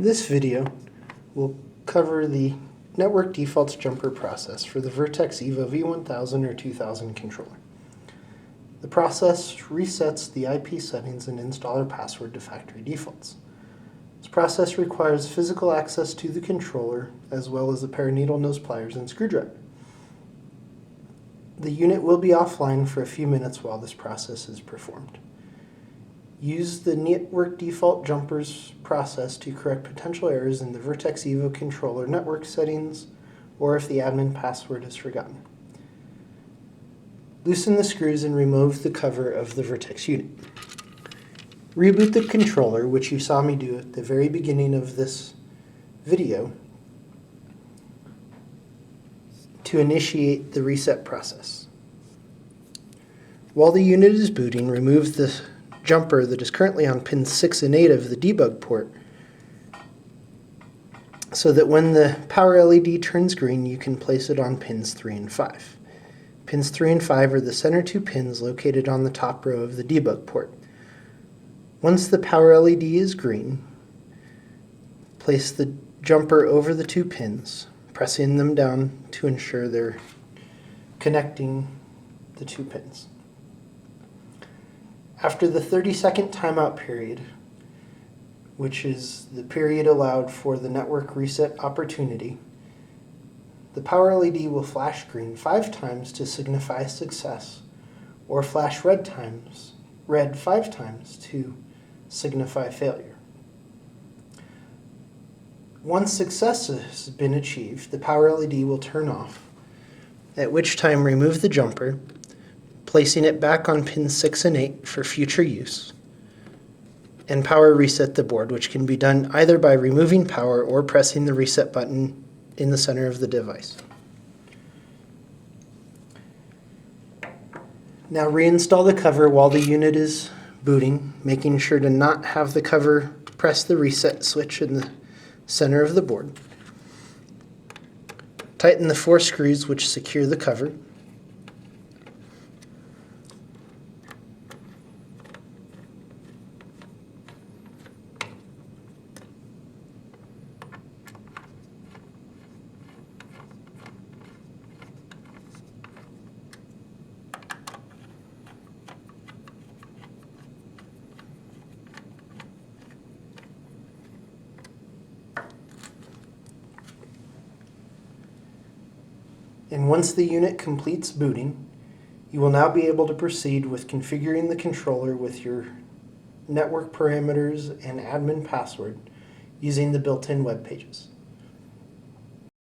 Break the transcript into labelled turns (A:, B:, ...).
A: This video will cover the network defaults jumper process for the VertX EVO V1000 or 2000 controller. The process resets the IP settings and installer password to factory defaults. This process requires physical access to the controller as well as a pair of needle nose pliers and screwdriver. The unit will be offline for a few minutes while this process is performed. Use the network default jumpers process to correct potential errors in the VertX EVO controller network settings or if the admin password is forgotten. Loosen the screws and remove the cover of the VertX unit. Reboot the controller, which you saw me do at the very beginning of this video, to initiate the reset process. While the unit is booting, remove the jumper that is currently on pins 6 and 8 of the debug port so that when the power LED turns green, you can place it on pins 3 and 5. Pins 3 and 5 are the center two pins located on the top row of the debug port. Once the power LED is green, place the jumper over the two pins, pressing them down to ensure they're connecting the two pins. After the 30-second timeout period, which is the period allowed for the network reset opportunity, the power LED will flash green 5 times to signify success, or flash red 5 times to signify failure. Once success has been achieved, the power LED will turn off, at which time remove the jumper, placing it back on pins 6 and 8 for future use, and power reset the board, which can be done either by removing power or pressing the reset button in the center of the device. Now reinstall the cover while the unit is booting, making sure to not have the cover press the reset switch in the center of the board. Tighten the 4 screws which secure the cover. And once the unit completes booting, you will now be able to proceed with configuring the controller with your network parameters and admin password using the built-in web pages.